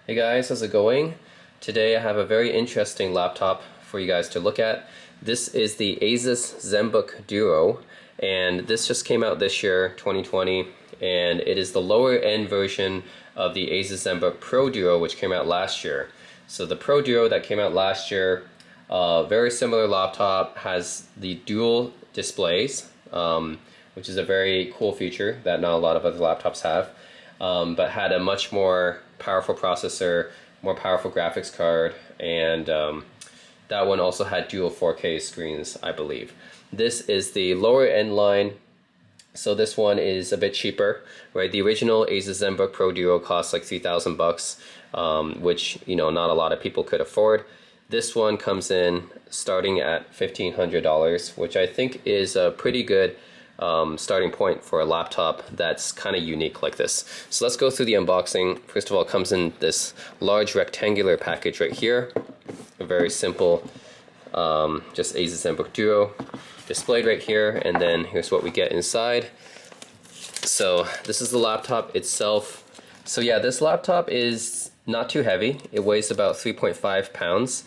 Hey guys, how's it going? Today I have a very interesting laptop for you guys to look at. This is the Asus Zenbook Duo, and this just came out this year, 2020, and it is the lower end version of the Asus Zenbook Pro Duo, which came out last year. So the Pro Duo that came out last year, very similar laptop, has the dual displays, which is a very cool feature that not a lot of other laptops have, but had a much more powerful processor, more powerful graphics card, and that one also had dual 4K screens, I believe. This is the lower end line, so this one is a bit cheaper, right? The original Asus Zenbook Pro Duo costs like $3,000, which not a lot of people could afford. This one comes in starting at $1,500, which I think is a pretty good starting point for a laptop that's kind of unique like this. So let's go through the unboxing. First of all, it comes in this large rectangular package right here. A very simple, just Asus Zenbook Duo displayed right here, and then here's what we get inside. So this is the laptop itself. So yeah, this laptop is not too heavy. It weighs about 3.5 pounds.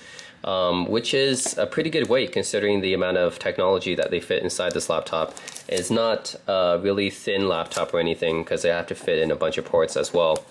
Which is a pretty good weight considering the amount of technology that they fit inside this laptop. It's not a really thin laptop or anything because they have to fit in a bunch of ports as well.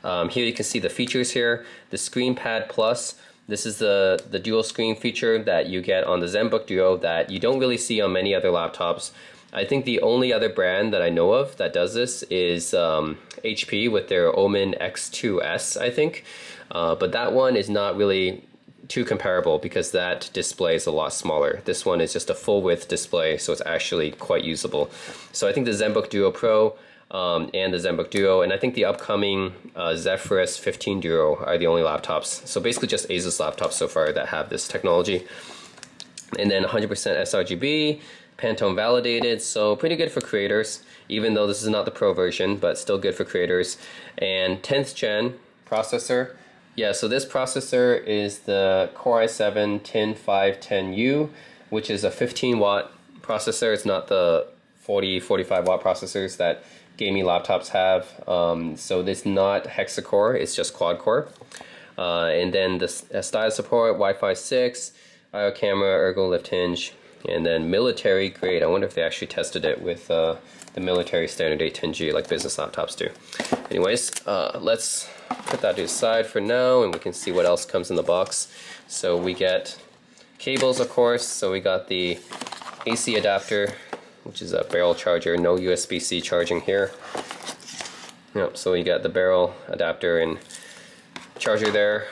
Here you can see the features here. The ScreenPad Plus. This is the dual screen feature that you get on the Zenbook Duo that you don't really see on many other laptops. I think the only other brand that I know of that does this is HP with their Omen X2S, I think. But that one is not really too comparable because that display is a lot smaller. This one is just a full width display, so it's actually quite usable. So I think the Zenbook Duo Pro and the Zenbook Duo, and I think the upcoming Zephyrus 15 Duo are the only laptops. So basically just Asus laptops so far that have this technology. And then 100% sRGB, Pantone validated, so pretty good for creators, even though this is not the Pro version, but still good for creators. And 10th gen processor. Yeah, so this processor is the Core i7-10510U, which is a 15 watt processor. It's not the 40-45 watt processors that gaming laptops have. So it's not hexa-core, it's just quad-core. And then the style support, Wi-Fi 6, IO camera, ergo lift hinge, and then military grade. I wonder if they actually tested it with the military standard A10G like business laptops do. Anyways, let's put that to the side for now, and we can see what else comes in the box. So we get cables, of course. So we got the AC adapter, which is a barrel charger, no USB-C charging here. Yep, so we got the barrel adapter and charger there.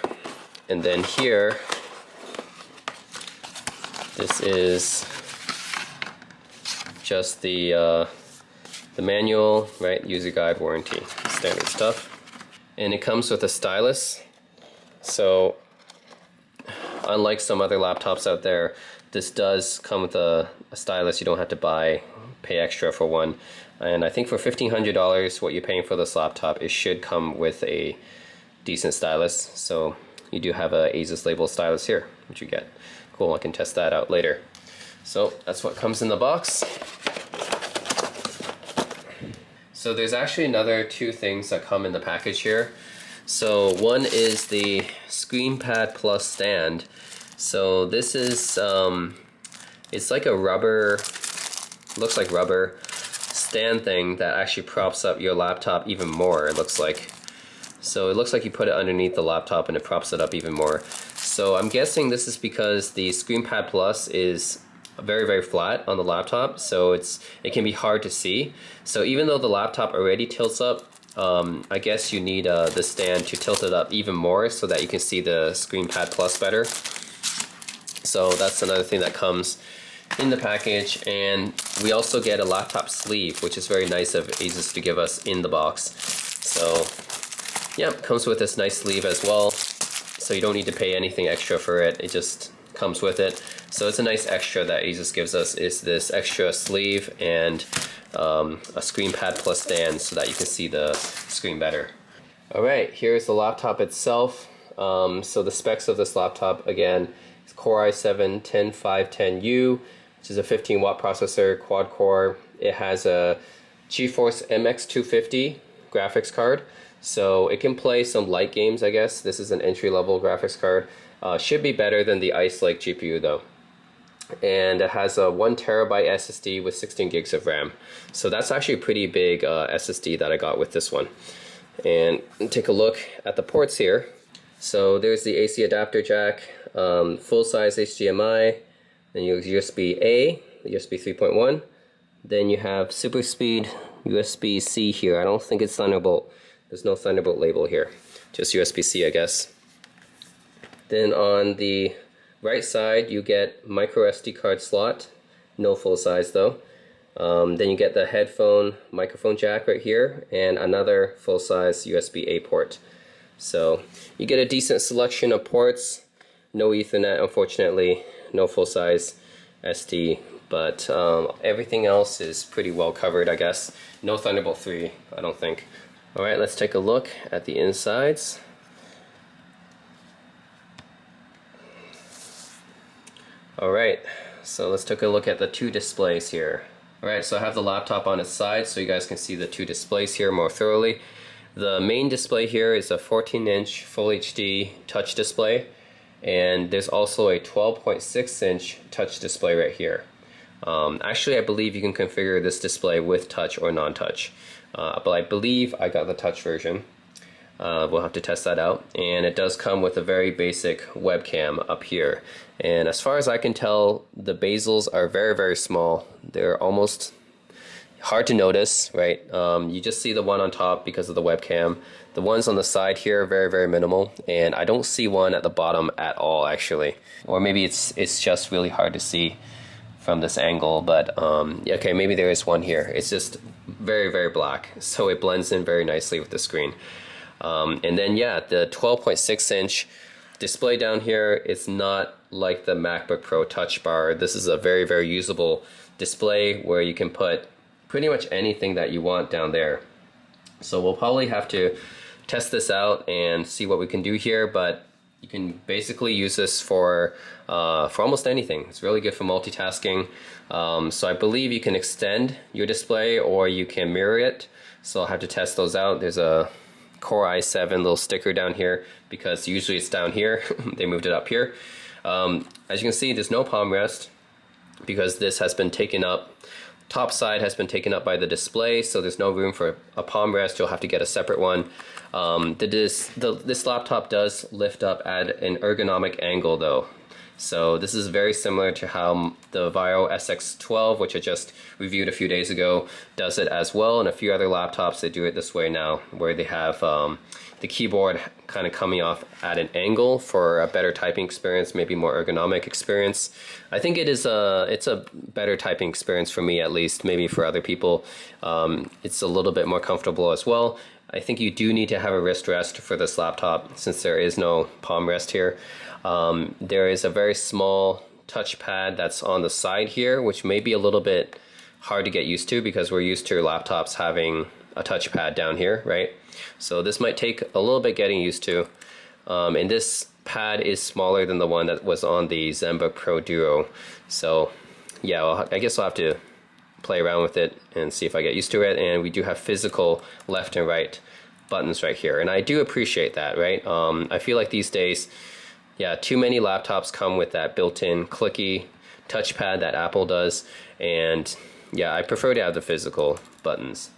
And then here, this is just the manual, right? User guide, warranty, standard stuff. And it comes with a stylus. So unlike some other laptops out there, this does come with a stylus. You don't have to pay extra for one. And I think for $1,500, what you're paying for this laptop, it should come with a decent stylus. So you do have a Asus label stylus here, which you get. Cool, I can test that out later. So that's what comes in the box. So there's actually another two things that come in the package here. So one is the ScreenPad Plus stand. So this is, it's like a rubber, looks like rubber stand thing that actually props up your laptop even more, it looks like. So it looks like you put it underneath the laptop and it props it up even more. So I'm guessing this is because the ScreenPad Plus is very, very flat on the laptop, so it can be hard to see. So even though the laptop already tilts up, I guess you need the stand to tilt it up even more so that you can see the ScreenPad Plus better. So that's another thing that comes in the package. And we also get a laptop sleeve, which is very nice of Asus to give us in the box. So yeah, comes with this nice sleeve as well. So you don't need to pay anything extra for it. It just comes with it. So it's a nice extra that Asus gives us, is this extra sleeve and a ScreenPad Plus stand so that you can see the screen better. Alright, here's the laptop itself. So the specs of this laptop, again, is Core i7-10510U, which is a 15 watt processor, quad core. It has a GeForce MX250 graphics card. So it can play some light games, I guess. This is an entry-level graphics card. Should be better than the Ice Lake GPU though. And it has a 1 terabyte SSD with 16 gigs of RAM. So that's actually a pretty big SSD that I got with this one. And take a look at the ports here. So there's the AC adapter jack, full-size HDMI, then your USB-A, USB 3.1. Then you have super speed USB-C here. I don't think it's Thunderbolt. There's no Thunderbolt label here. Just USB-C, I guess. Then on the right side, you get micro SD card slot. No full size though. Then you get the headphone microphone jack right here and another full-size USB-A port. So you get a decent selection of ports. No Ethernet, unfortunately. No full-size SD. But everything else is pretty well covered, I guess. No Thunderbolt 3, I don't think. Alright, let's take a look at the insides. Alright, so let's take a look at the two displays here. Alright, so I have the laptop on its side so you guys can see the two displays here more thoroughly. The main display here is a 14-inch Full HD touch display, and there's also a 12.6-inch touch display right here. Actually, I believe you can configure this display with touch or non-touch, but I believe I got the touch version. We'll have to test that out, and it does come with a very basic webcam up here, and as far as I can tell, the bezels are very, very small. They're almost hard to notice, right? You just see the one on top because of the webcam. The ones on the side here are very, very minimal, and I don't see one at the bottom at all, actually. Or maybe it's just really hard to see from this angle, but okay, maybe there is one here. It's just very, very black, so it blends in very nicely with the screen. And then yeah, the 12.6-inch display down here is not like the MacBook Pro Touch Bar. This is a very, very usable display where you can put pretty much anything that you want down there. So we'll probably have to test this out and see what we can do here, but you can basically use this for almost anything. It's really good for multitasking. So I believe you can extend your display or you can mirror it. So I'll have to test those out. There's a Core i7 little sticker down here because usually it's down here. They moved it up here. As you can see, there's no palm rest because this has been taken up. Top side has been taken up by the display, so there's no room for a palm rest. You'll have to get a separate one. This laptop does lift up at an ergonomic angle though. So this is very similar to how the Vio SX12, which I just reviewed a few days ago, does it as well. And a few other laptops, they do it this way now, where they have the keyboard kind of coming off at an angle for a better typing experience, maybe more ergonomic experience. I think it's a better typing experience for me, at least. Maybe for other people, it's a little bit more comfortable as well. I think you do need to have a wrist rest for this laptop since there is no palm rest here. There is a very small touchpad that's on the side here, which may be a little bit hard to get used to because we're used to laptops having a touchpad down here, right? So this might take a little bit getting used to. And this pad is smaller than the one that was on the Zenbook Pro Duo. So yeah, well, I guess I'll have to play around with it and see if I get used to it. And we do have physical left and right buttons right here, and I do appreciate that, right? I feel like these days, yeah, too many laptops come with that built-in clicky touchpad that Apple does, and yeah, I prefer to have the physical buttons.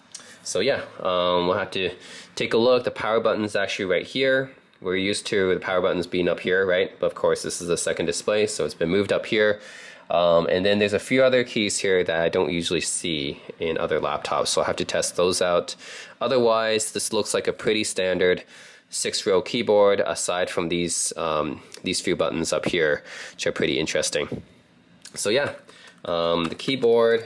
So yeah, we'll have to take a look. The power button's actually right here. We're used to the power buttons being up here, right? But of course, this is the second display, so it's been moved up here. And then there's a few other keys here that I don't usually see in other laptops, so I'll have to test those out. Otherwise, this looks like a pretty standard 6-row keyboard, aside from these few buttons up here, which are pretty interesting. So yeah, the keyboard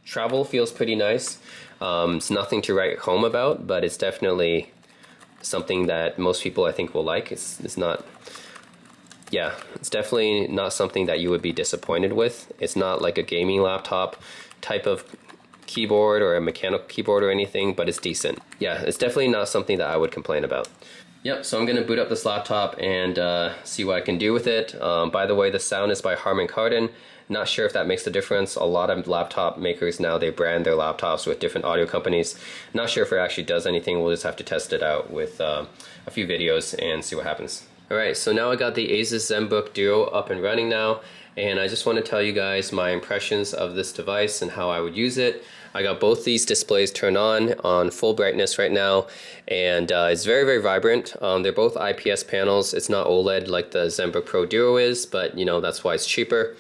travel feels pretty nice. It's nothing to write home about, but it's definitely something that most people I think will like. It's not. Yeah, it's definitely not something that you would be disappointed with. It's not like a gaming laptop type of keyboard or a mechanical keyboard or anything, but it's decent. Yeah, it's definitely not something that I would complain about. Yep, so I'm going to boot up this laptop and see what I can do with it. By the way, the sound is by Harman Kardon. Not sure if that makes a difference. A lot of laptop makers now, they brand their laptops with different audio companies. Not sure if it actually does anything. We'll just have to test it out with a few videos and see what happens. Alright, so now I got the Asus Zenbook Duo up and running now, and I just want to tell you guys my impressions of this device and how I would use it. I got both these displays turned on full brightness right now, and it's very, very vibrant. They're both IPS panels. It's not OLED like the Zenbook Pro Duo is, but you know, that's why it's cheaper.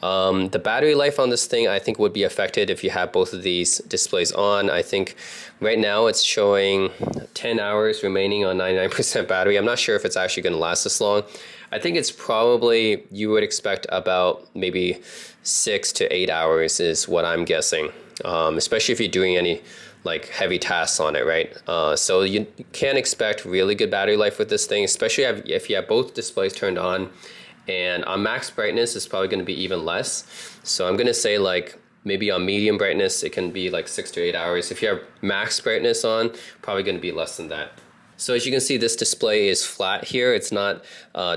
The battery life on this thing I think would be affected if you have both of these displays on. I think right now it's showing 10 hours remaining on 99% battery. I'm not sure if it's actually going to last this long. I think it's probably, you would expect about maybe 6 to 8 hours is what I'm guessing, especially if you're doing any like heavy tasks on it, right? So you can expect really good battery life with this thing, especially if you have both displays turned on. And on max brightness, it's probably going to be even less. So I'm going to say like maybe on medium brightness, it can be like 6 to 8 hours. If you have max brightness on, probably going to be less than that. So as you can see, this display is flat here. It's not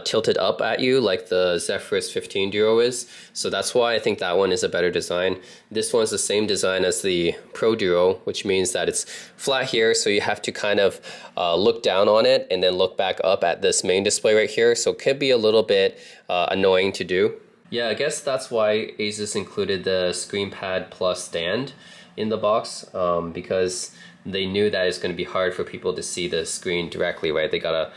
tilted up at you like the Zephyrus 15 Duo is. So that's why I think that one is a better design. This one's the same design as the Pro Duo, which means that it's flat here. So you have to kind of look down on it and then look back up at this main display right here. So it could be a little bit annoying to do. Yeah, I guess that's why Asus included the ScreenPad Plus stand in the box, because they knew that it's going to be hard for people to see the screen directly, right? They gotta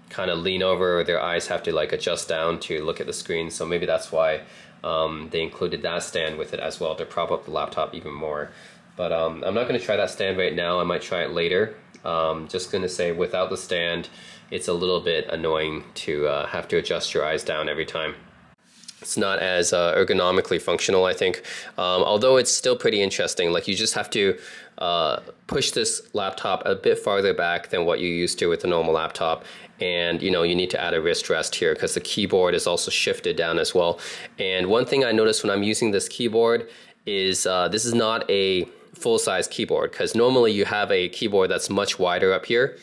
kind of lean over, or their eyes have to like adjust down to look at the screen. So maybe that's why they included that stand with it as well, to prop up the laptop even more. But I'm not going to try that stand right now. I might try it later. Just going to say without the stand, it's a little bit annoying to have to adjust your eyes down every time. It's not as ergonomically functional, I think, although it's still pretty interesting. Like, you just have to push this laptop a bit farther back than what you used to with a normal laptop, and you know, you need to add a wrist rest here because the keyboard is also shifted down as well. And one thing I noticed when I'm using this keyboard is this is not a full-size keyboard, because normally you have a keyboard that's much wider up here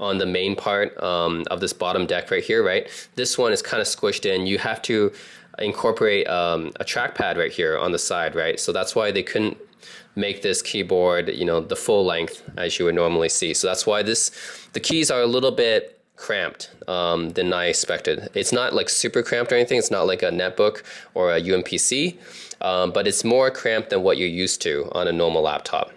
on the main part of this bottom deck right here, right? This one is kind of squished in. You have to incorporate a trackpad right here on the side, right? So that's why they couldn't make this keyboard, you know, the full length as you would normally see. So that's why the keys are a little bit cramped than I expected. It's not like super cramped or anything. It's not like a netbook or a UMPC, but it's more cramped than what you're used to on a normal laptop.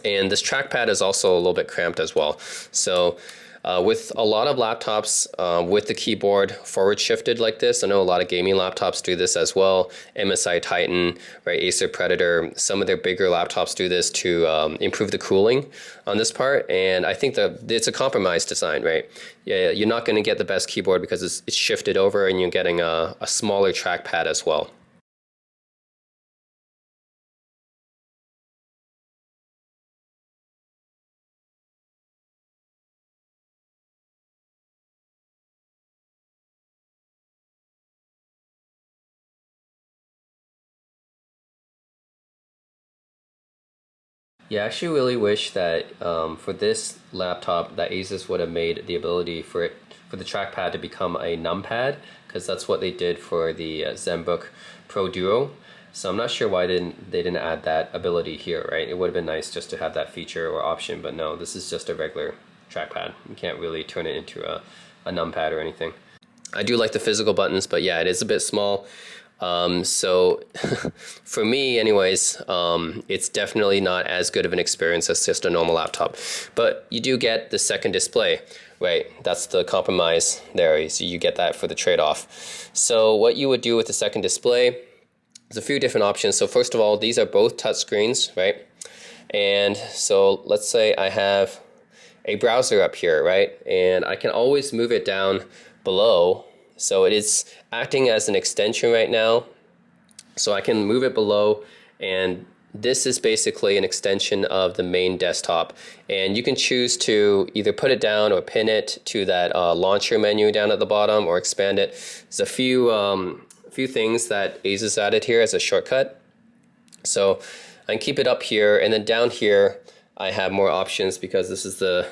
And this trackpad is also a little bit cramped as well. So with a lot of laptops with the keyboard forward shifted like this, I know a lot of gaming laptops do this as well. MSI Titan, right, Acer Predator, some of their bigger laptops do this to improve the cooling on this part. And I think that it's a compromise design, right? Yeah, you're not going to get the best keyboard because it's shifted over, and you're getting a smaller trackpad as well. Yeah, I actually really wish that for this laptop that Asus would have made the ability for the trackpad to become a numpad, because that's what they did for the Zenbook Pro Duo. So I'm not sure why they didn't add that ability here, right? It would have been nice just to have that feature or option, but no, this is just a regular trackpad. You can't really turn it into a numpad or anything. I do like the physical buttons, but yeah, it is a bit small. So for me anyways, it's definitely not as good of an experience as just a normal laptop, but you do get the second display, right? That's the compromise there. So you get that for the trade-off. So what you would do with the second display, there's a few different options. So first of all, these are both touch screens, right? And so let's say I have a browser up here, right? And I can always move it down below. So it is acting as an extension right now. So I can move it below, and this is basically an extension of the main desktop. And you can choose to either put it down or pin it to that launcher menu down at the bottom, or expand it. There's a few things that Asus added here as a shortcut. So I can keep it up here, and then down here I have more options because this is the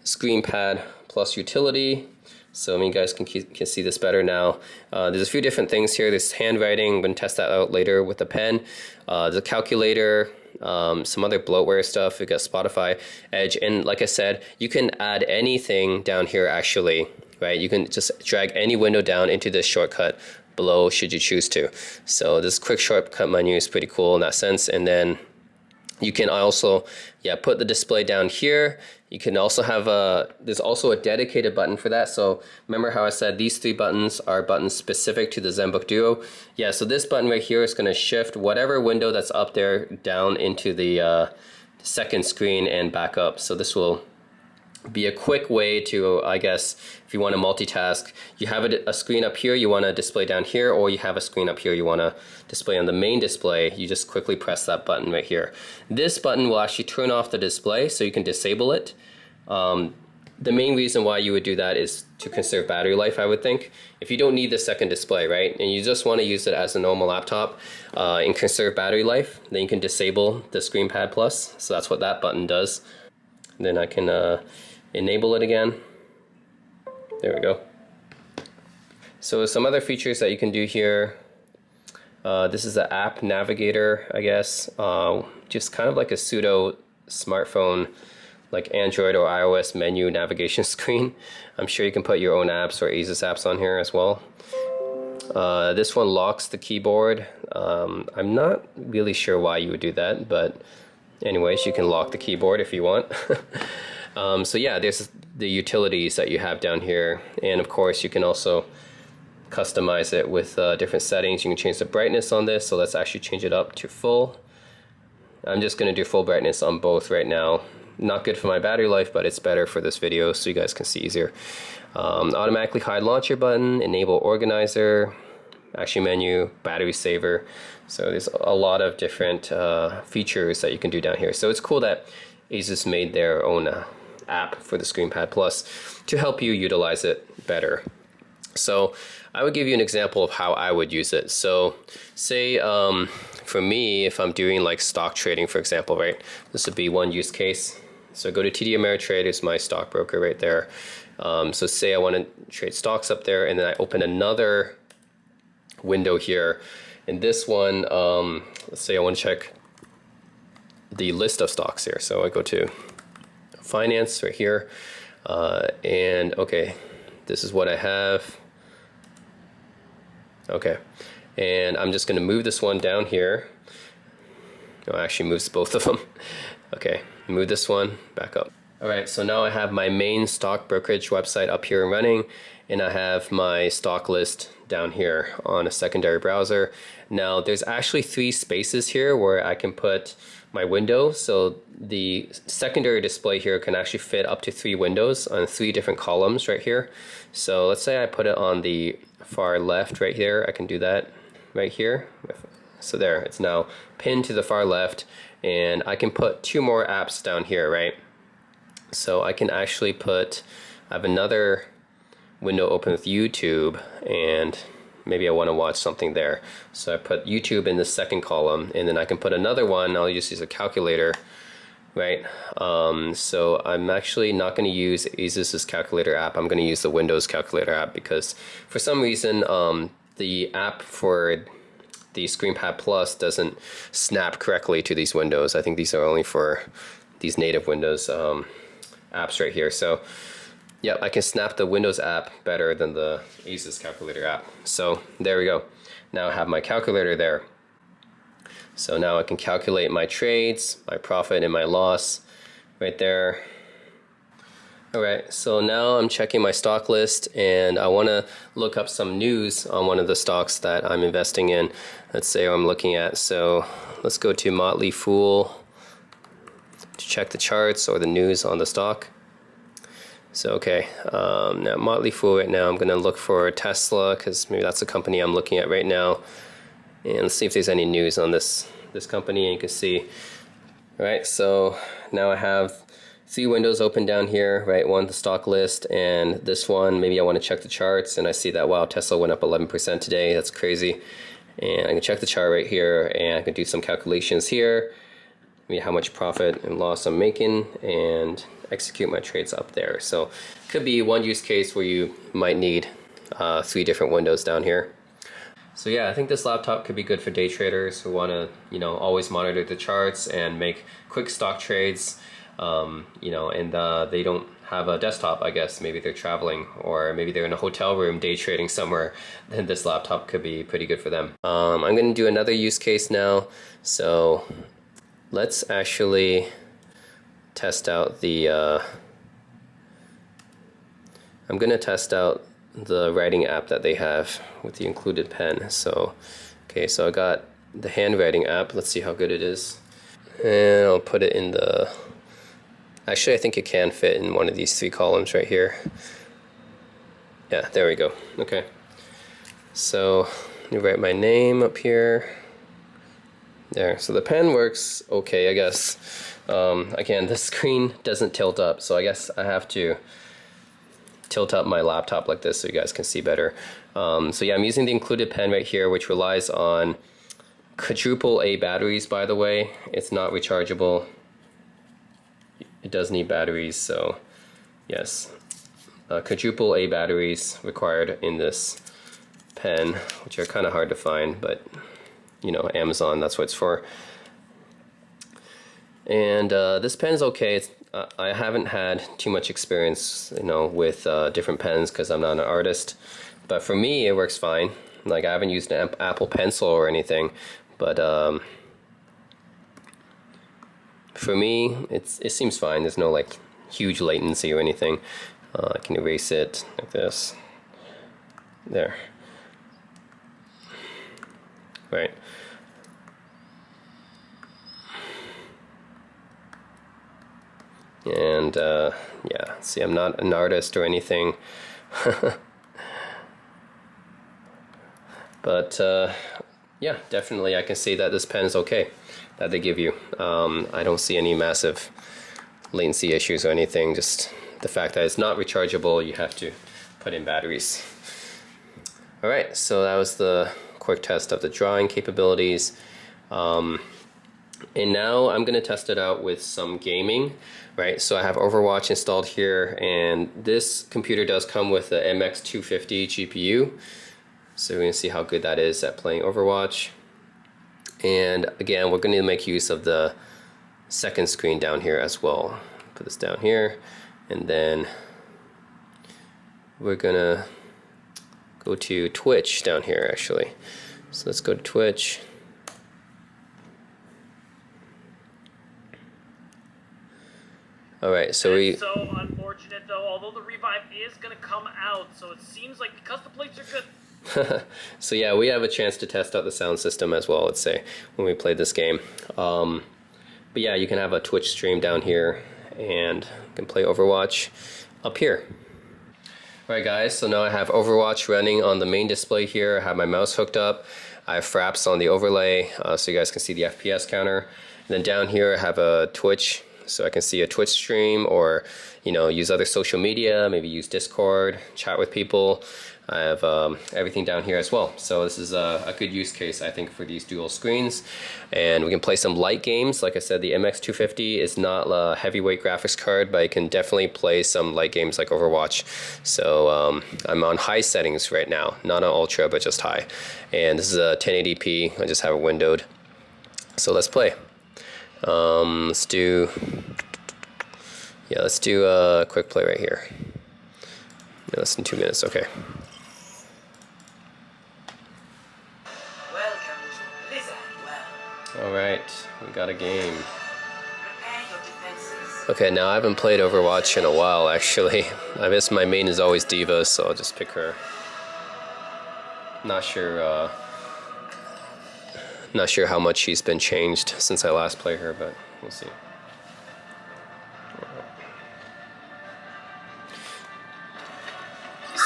ScreenPad plus utility. So you guys can see this better now. There's a few different things here. There's handwriting. I'm going to test that out later with the pen. There's a calculator, some other bloatware stuff. We got Spotify, Edge, and like I said, you can add anything down here actually, right? You can just drag any window down into this shortcut below should you choose to. So this quick shortcut menu is pretty cool in that sense. And then you can also, put the display down here. You can also have there's also a dedicated button for that. So remember how I said these 3 buttons are buttons specific to the Zenbook Duo? Yeah, so this button right here is gonna shift whatever window that's up there down into the second screen and back up. So this will be a quick way to, I guess, if you want to multitask, you have a screen up here you want to display down here, or you have a screen up here you want to display on the main display. You just quickly press that button right here. This button will actually turn off the display, so you can disable it. The main reason why you would do that is to conserve battery life, I would think. If you don't need the second display, right, and you just want to use it as a normal laptop and conserve battery life, then you can disable the ScreenPad Plus. So that's what that button does. And then I can enable it again. There we go. So some other features that you can do here. This is the app navigator, I guess. Just kind of like a pseudo smartphone, like Android or iOS menu navigation screen. I'm sure you can put your own apps or Asus apps on here as well. This one locks the keyboard. I'm not really sure why you would do that, but anyways, you can lock the keyboard if you want. So yeah, there's the utilities that you have down here, and of course you can also customize it with different settings. You can change the brightness on this, so let's actually change it up to full. I'm just going to do full brightness on both right now. Not good for my battery life, but it's better for this video so you guys can see easier. Automatically hide launcher button, enable organizer, action menu, battery saver. So there's a lot of different features that you can do down here. So it's cool that Asus made their own app for the ScreenPad Plus to help you utilize it better. So I would give you an example of how I would use it. So say for me, if I'm doing like stock trading, for example, right, this would be one use case. So go to TD Ameritrade, is my stockbroker right there. So say I want to trade stocks up there, and then I open another window here. In this one, let's say I want to check the list of stocks here. So I go to finance right here, and okay, this is what I have. Okay, and I'm just going to move this one down here. No, it actually moves both of them. Okay, move this one back up. All right, so now I have my main stock brokerage website up here and running, and I have my stock list down here on a secondary browser. Now there's actually 3 spaces here where I can put my window. So the secondary display here can actually fit up to 3 windows on 3 different columns right here. So let's say I put it on the far left right here. I can do that right here. So there, it's now pinned to the far left, and I can put 2 more apps down here, right? So I can actually put, I have another window open with YouTube, and maybe I want to watch something there. So I put YouTube in the second column, and then I can put another one. I'll just use a calculator, right? So I'm actually not going to use Asus's calculator app. I'm going to use the Windows calculator app, because for some reason the app for the ScreenPad Plus doesn't snap correctly to these windows. I think these are only for these native Windows apps right here. So yeah, I can snap the Windows app better than the Asus calculator app. So there we go. Now I have my calculator there. So now I can calculate my trades, my profit and my loss right there. All right, so now I'm checking my stock list, and I want to look up some news on one of the stocks that I'm investing in. Let's say I'm looking at. So let's go to Motley Fool to check the charts or the news on the stock. So okay, now Motley Fool right now, I'm going to look for Tesla, because maybe that's the company I'm looking at right now. And let's see if there's any news on this company, and you can see. All right, so now I have 3 windows open down here, right? One, the stock list, and this one, maybe I want to check the charts, and I see that, wow, Tesla went up 11% today. That's crazy. And I can check the chart right here, and I can do some calculations here. how much profit and loss I'm making, and execute my trades up there. So could be one use case where you might need 3 different windows down here. So yeah, I think this laptop could be good for day traders who want to, always monitor the charts and make quick stock trades, and they don't have a desktop, I guess. Maybe they're traveling, or maybe they're in a hotel room day trading somewhere, then this laptop could be pretty good for them. I'm going to do another use case now. So let's actually test out the, I'm going to test out the writing app that they have with the included pen. So, okay, so I got the handwriting app. Let's see how good it is. And I'll put it in the, actually I think it can fit in one of these 3 columns right here. Yeah, there we go. Okay. So, let me write my name up here. There, so the pen works okay, I guess. Again, the screen doesn't tilt up, so I guess I have to tilt up my laptop like this so you guys can see better. So yeah, I'm using the included pen right here, which relies on quadruple A batteries, by the way. It's not rechargeable. It does need batteries, so yes. Quadruple A batteries required in this pen, which are kind of hard to find, but Amazon, that's what it's for. And this pen's okay. I haven't had too much experience, with different pens because I'm not an artist. But for me, it works fine. Like, I haven't used an Apple Pencil or anything, but for me, it seems fine. There's no like huge latency or anything. I can erase it like this. There. Right. And yeah, see, I'm not an artist or anything. But yeah, definitely I can see that this pen is okay that they give you. I don't see any massive latency issues or anything, just the fact that it's not rechargeable, you have to put in batteries. Alright, so that was the quick test of the drawing capabilities. And now I'm going to test it out with some gaming, right? So I have Overwatch installed here, and this computer does come with the MX250 GPU. So we're going to see how good that is at playing Overwatch. And again, we're going to make use of the second screen down here as well. Put this down here, and then we're going to go to Twitch down here actually. So let's go to Twitch. Alright, so it's so unfortunate though, although the revive is going to come out, so it seems like because the plates are good. So yeah, we have a chance to test out the sound system as well, let's say, when we play this game. But yeah, you can have a Twitch stream down here, and you can play Overwatch up here. Alright guys, so now I have Overwatch running on the main display here. I have my mouse hooked up. I have Fraps on the overlay, so you guys can see the FPS counter. And then down here I have a Twitch, so I can see a Twitch stream, or use other social media, maybe use Discord, chat with people. I have everything down here as well. So this is a good use case, I think, for these dual screens. And we can play some light games. Like I said, the MX250 is not a heavyweight graphics card, but I can definitely play some light games like Overwatch. So I'm on high settings right now, not on ultra, but just high. And this is a 1080p. I just have it windowed. So let's play. Let's do a quick play right here. Yeah, less than 2 minutes, okay. Alright, we got a game. Okay, now I haven't played Overwatch in a while, actually. I guess my main is always Diva, so I'll just pick her. Not sure how much she's been changed since I last played her, but we'll see.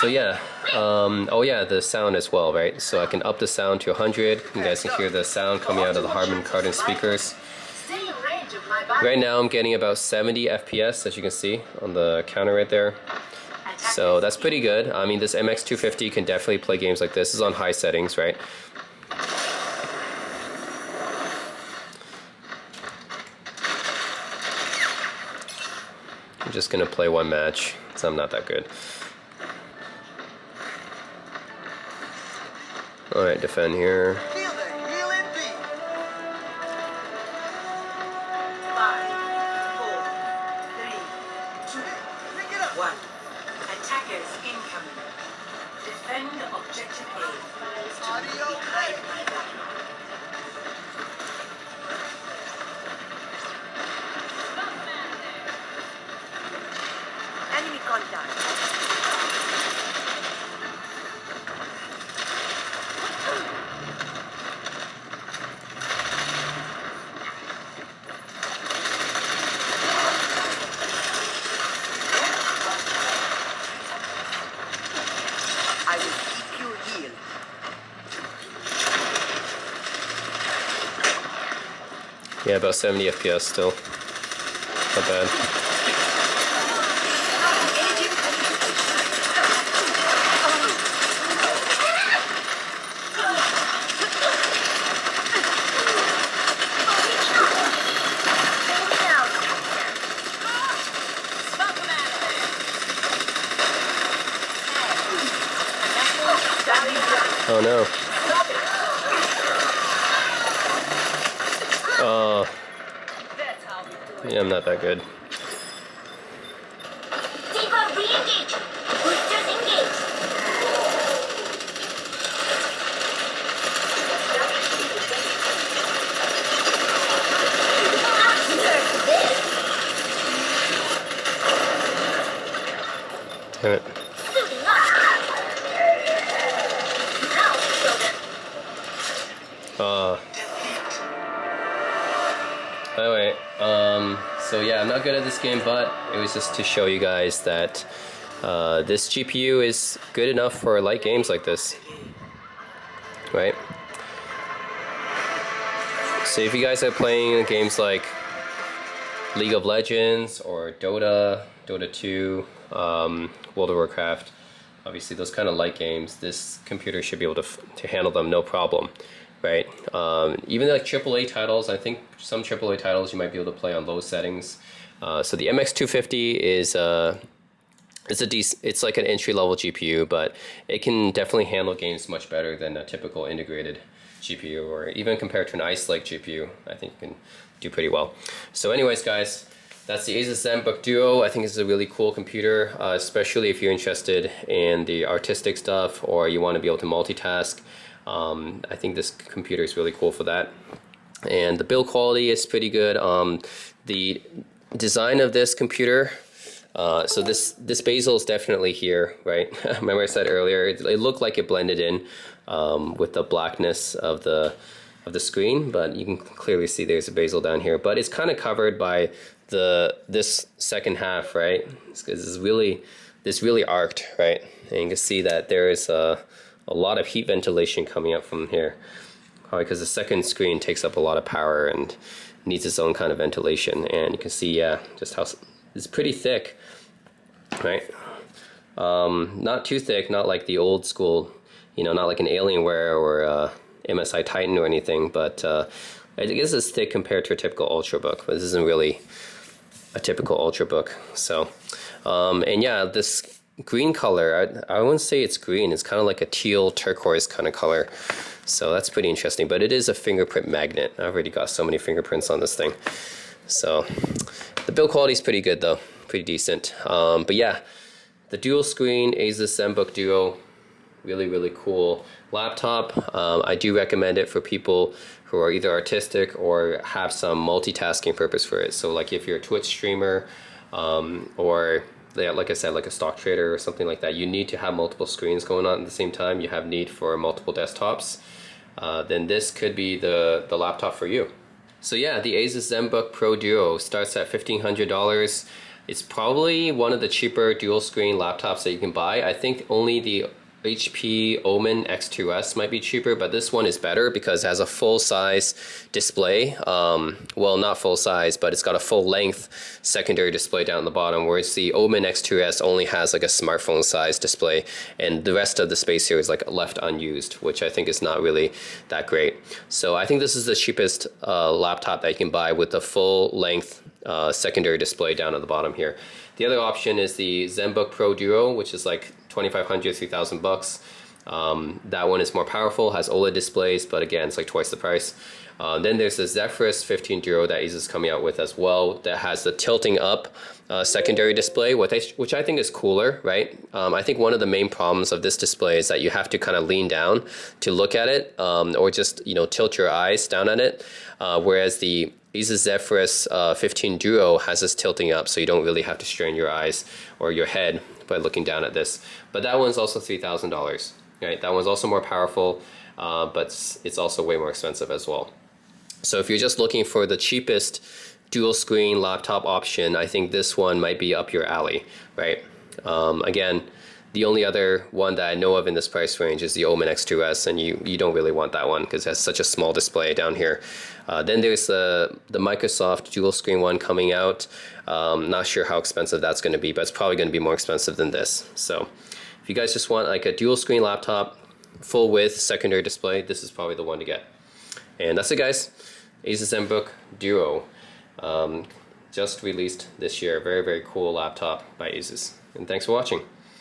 So yeah, oh yeah, the sound as well, right? So I can up the sound to 100. You guys can hear the sound coming out of the Harman Kardon speakers. Right now I'm getting about 70 FPS, as you can see on the counter right there. So that's pretty good. I mean, this MX250 can definitely play games like this. This is on high settings, right? I'm just gonna play one match, because I'm not that good. Alright, defend here. Feel the healing beat. 5, 4, 3, 2, Pick it up. 1. Attackers incoming. Defend objective A. Audio ready. Enemy contact. I will keep you healed. Yeah, about 70 FPS still. Not bad. Oh no. Oh. Yeah, I'm not that good. Deeper re-engage. Boosters engage. Damn it. Suiting up. Now show them. Anyway, so yeah, I'm not good at this game, but it was just to show you guys that this GPU is good enough for light games like this, right? So if you guys are playing games like League of Legends or Dota 2, World of Warcraft, obviously those kind of light games, this computer should be able to handle them no problem, right? Even like AAA titles, I think some AAA titles you might be able to play on low settings. So the MX250 is it's like an entry-level GPU, but it can definitely handle games much better than a typical integrated GPU, or even compared to an Ice Lake GPU, I think it can do pretty well. So anyways, guys, that's the Asus Zenbook Duo. I think it's a really cool computer, especially if you're interested in the artistic stuff or you want to be able to multitask. I think this computer is really cool for that. And the build quality is pretty good. The design of this computer, so this bezel is definitely here, right? Remember I said earlier, it looked like it blended in with the blackness of the screen, but you can clearly see there's a bezel down here. But it's kind of covered by this second half, right? This is really arced, right? And you can see that there is a lot of heat ventilation coming up from here, probably because the second screen takes up a lot of power and needs its own kind of ventilation. And you can see, yeah, just how it's pretty thick, right? Not too thick, not like the old school, you know, not like an Alienware or MSI Titan or anything, but I guess it's thick compared to a typical ultrabook, but this isn't really a typical ultrabook. So, and yeah, this green color, I wouldn't say it's green, it's kind of like a teal turquoise kind of color. So that's pretty interesting, but it is a fingerprint magnet. I've already got so many fingerprints on this thing. So the build quality is pretty good though, pretty decent. But yeah, the dual screen Asus Zenbook Duo, really cool laptop. I do recommend it for people who are either artistic or have some multitasking purpose for it. So like if you're a Twitch streamer, or like I said, like a stock trader or something like that, you need to have multiple screens going on at the same time. You have need for multiple desktops. Then this could be the laptop for you. So yeah, the Asus Zenbook Pro Duo starts at $1,500. It's probably one of the cheaper dual screen laptops that you can buy. I think only the HP Omen X2S might be cheaper, but this one is better because it has a full-size display. Well, not full-size, but it's got a full-length secondary display down the bottom, whereas the Omen X2S only has like a smartphone-size display, and the rest of the space here is like left unused, which I think is not really that great. So I think this is the cheapest laptop that you can buy with a full-length secondary display down at the bottom here. The other option is the Zenbook Pro Duo, which is like 2,500, 3,000 bucks. That one is more powerful, has OLED displays, but again, it's like twice the price. Then there's the Zephyrus 15 Duo that Asus is coming out with as well, that has the tilting up secondary display, which I think is cooler, right? I think one of the main problems of this display is that you have to kind of lean down to look at it, or just, you know, tilt your eyes down at it, whereas the Asus Zephyrus 15 Duo has this tilting up, so you don't really have to strain your eyes or your head by looking down at this. But that one's also $3,000, right? That one's also more powerful, but it's also way more expensive as well. So if you're just looking for the cheapest dual screen laptop option, I think this one might be up your alley, right? Again, the only other one that I know of in this price range is the Omen X2S, and you don't really want that one because it has such a small display down here. Then there's the Microsoft dual screen one coming out. Not sure how expensive that's going to be, but it's probably going to be more expensive than this. So if you guys just want like a dual screen laptop, full width secondary display, this is probably the one to get. And that's it, guys. Asus Zenbook Duo, just released this year. Very, very cool laptop by Asus. And thanks for watching.